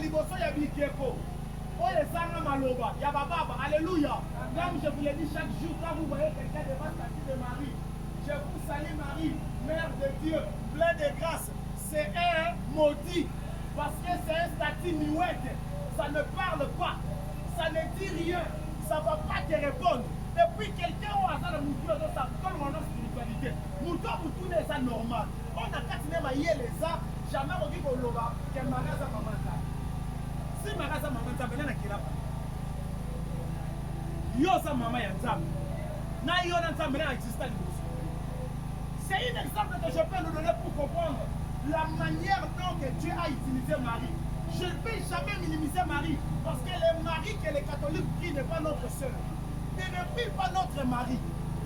liboso ya bikeko. Oh les anga maloba, ya baba, alléluia. Comme je vous l'ai dit chaque jour, quand vous voyez quelqu'un devant la statue de Marie, je vous salue Marie, Mère de Dieu, pleine de grâce. C'est un maudit, parce que c'est un statut muette. Ça ne parle pas, ça ne dit rien, ça ne va pas te répondre. Et puis quelqu'un au hasard de Moutou, ça donne mon spiritualité. Moutou, n'est pas normal. On a quatre cinémas, il y a les arts, jamais on dit qu'on l'a, qu'un magasin maman. Si magasin maman, ça venait à qui là. Yo sa maman ya nzambe. Na yo na nzambe na existe liboso. C'est un exemple que je peux nous donner pour comprendre la manière dont que Dieu a utilisé Marie. Je ne peux jamais minimiser Marie parce que le mari que les catholiques prient n'est pas notre sœur. Il ne prie pas notre mari.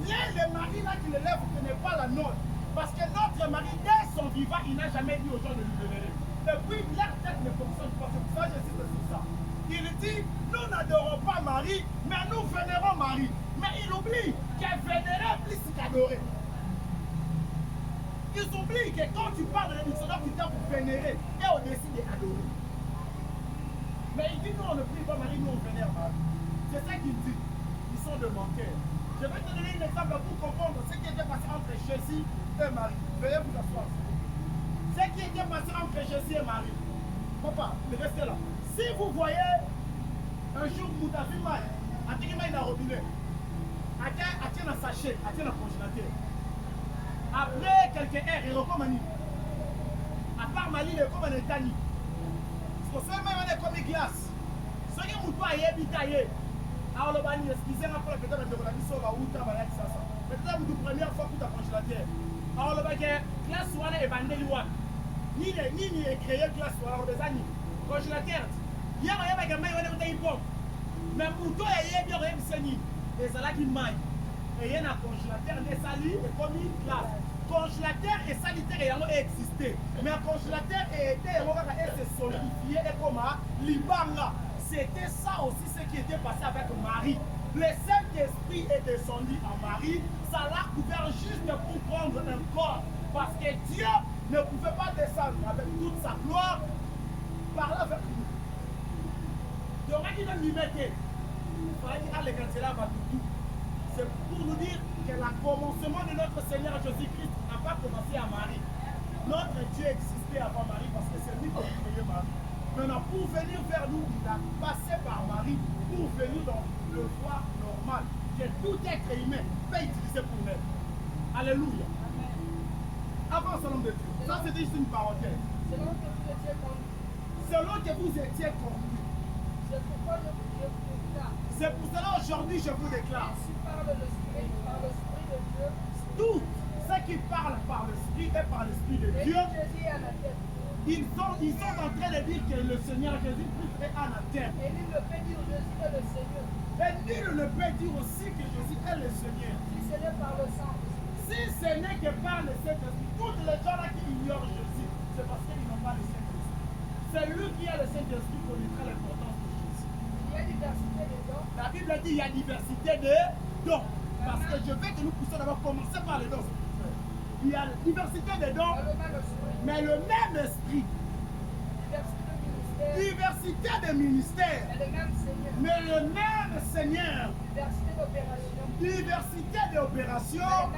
Le mari là qui l'élève n'est pas la nôtre. Parce que notre mari, dès son vivant, il n'a jamais dit aux gens de lui vénérer. Et puis, leur tête ne fonctionne pas. C'est pour ça que je cite sur ça. Il dit, nous n'adorons pas Marie, mais nous vénérons Marie. Mais il oublie qu'elle vénérait plus qu'adorer. Ils oublient que quand tu parles de l'éducation, tu t'as pour vénérer et on décide d'adorer. Mais il dit, nous on ne prie pas Marie, nous on vénère Marie. C'est ça qu'il dit. Ils sont de mon cœur. Je vais te donner un exemple pour comprendre ce qui était passé entre Jésus et Marie. Veuillez vous asseoir. Ce qui était passé entre Jésus et Marie. Papa, restez là. Si vous voyez un jour Moutafima, à qui il a robinet, à qui il a un sachet, à qui il a un congélateur. Après quelques heures, il recommande. À part Mali, il recommande Tani. Parce que c'est même comme une glace. Ce qui est mouton à yébitailler. Alors, le bani, excusez-moi pour la peut-être de la mission à Outa, ça. Peut-être la première fois que tu as congélateur. Alors, le bani, glace ou est bandé loin. Ni est créé glace ou alors des années. Congélateur. Il y a un gamin qui a une pompe. Mais mouton à yébitailler, il y a des salades qui maillent. Et il y a un congélateur des salis et comme une glace. Congélateur et sanitaire et existé. Mais un congélateur était solidifié et comme Libanga. C'était ça aussi ce qui était passé avec Marie. Le Saint-Esprit est descendu à Marie. Ça l'a couvert juste pour prendre un corps. Parce que Dieu ne pouvait pas descendre avec toute sa gloire par là avec nous. Donc, il a mis c'est pour nous dire que le commencement de notre Seigneur Jésus-Christ n'a pas commencé à Marie. Notre Dieu existait avant Marie parce que c'est lui qui a créé Marie. Maintenant, pour venir vers nous, il a passé par Marie pour venir dans le voie normal que tout être humain peut utiliser pour naître. Alléluia. Avant ce nom de Dieu. Ça, c'est juste une parenthèse. Selon que vous étiez conduit. Selon que vous étiez conduit. C'est pourquoi je vous déclare. C'est pour cela aujourd'hui je vous déclare. Ainsi parle l'Esprit, par l'Esprit de Dieu. Tout ce qui parle par l'Esprit et par l'Esprit de Dieu. Jésus est anathème. Ils sont en train de dire que le Seigneur Jésus-Christ est anathème. Et nul ne peut dire Jésus est le Seigneur. Et nul ne peut dire aussi que Jésus est le Seigneur. Si ce n'est par le sang. Si ce n'est que par le Saint-Esprit, tous les gens là qui ignorent Jésus, c'est parce qu'ils n'ont pas le Saint-Esprit. C'est lui qui a le Saint-Esprit qui connaîtra l'importance de Jésus. Il y a diversité de dons. La Bible dit qu'il y a diversité de dons. Parce que je veux que nous puissions d'abord commencer par les dons. Il y a diversité de dons, mais le même esprit. Diversité de ministères, mais le même Seigneur. Diversité d'opérations.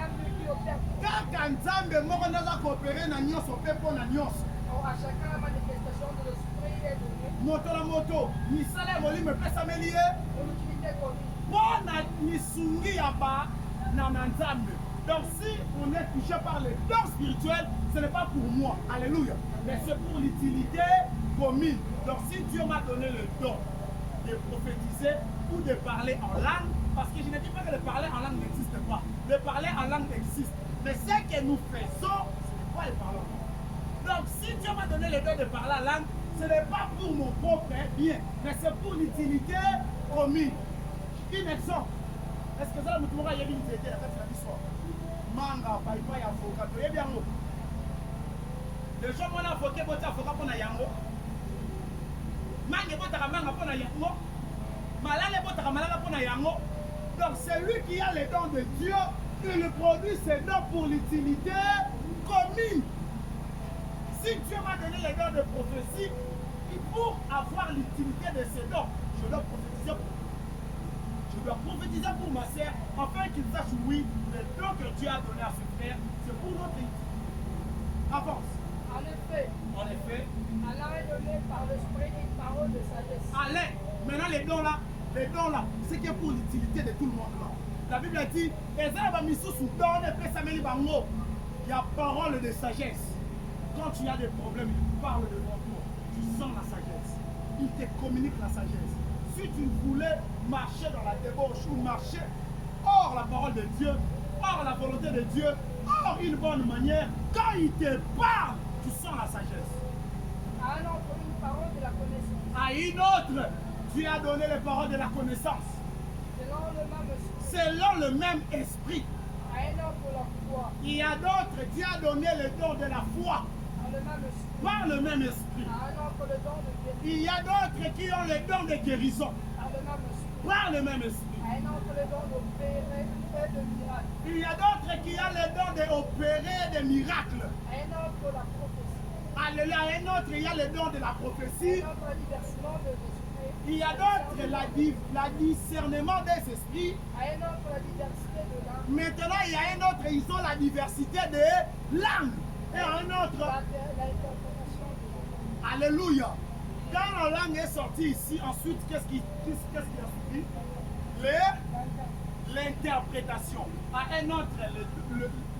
Quand Nzambe moko naza coopérer na nyonso pe po na nyonso. À chacun la manifestation de l'esprit est donnée. Moto la moto, misala molime pesa melie. Pour l'utilité commune. Bon na misungi ya ba na Nzambe. Donc si on est touché par les dons spirituels, ce n'est pas pour moi. Alléluia. Mais c'est pour l'utilité commune. Donc si Dieu m'a donné le don de prophétiser ou de parler en langue, parce que je ne dis pas que le parler en langue n'existe pas. Le parler en langue existe. Mais ce que nous faisons, ce n'est pas le parler en langue. Donc si Dieu m'a donné le don de parler en langue, ce n'est pas pour mon propre bien, mais c'est pour l'utilité commune. Un exemple. Est-ce que ça me y a une utilité à faire l'histoire? Manga, paipa, avocat, tu es bien. Les gens m'ont avoqué pour avocat pour na yango. Manga botaka manga pour na yango. Malale botaka malala pour na yango. Donc c'est lui qui a les dons de Dieu, qui le produit ses dons pour l'utilité commune. Si Dieu m'a donné les dons de prophétie, dit, pour avoir l'utilité de ces dons, je dois prophétiser pour lui. Je dois prophétiser pour ma sœur, afin qu'il sache, oui, les dons que Dieu a donnés à ce frère, c'est pour notre utilité. Avance. En effet, Allah est donné par l'esprit une parole de sagesse. Allez, maintenant les dons là, c'est qui est pour l'utilité de tout le monde là. La Bible a dit, il y a parole de sagesse. Quand tu as des problèmes, il parle devant toi. Tu sens la sagesse. Il te communique la sagesse. Si tu voulais marcher dans la débauche ou marcher hors la parole de Dieu, hors la volonté de Dieu, hors une bonne manière, quand il te parle, tu sens la sagesse. À un autre, une parole de la connaissance. À une autre, Dieu a donné les paroles de la connaissance. Selon le même esprit. À un autre, la foi. Il y a d'autres, Dieu a donné le don de la foi. Par le même esprit. À un autre, le don de guérison. Il y a d'autres qui ont le don de guérison. Par le même esprit. À un autre, le don d'opérer de miracles. Il y a d'autres qui ont le don d'opérer des miracles. À un autre, la prophétie. Alléluia. À un autre, il y a le don de la prophétie. À un autre, le divertissement de l'esprit. Il y a d'autres, la discernement des esprits. À un autre, la diversité de l'âme. Maintenant, il y a un autre, ils ont la diversité des langues. Et un autre, L'interprétation de l'âme. alléluia. Quand la langue est sortie ici, ensuite, qu'est-ce qui a suivi? L'interprétation. À un autre,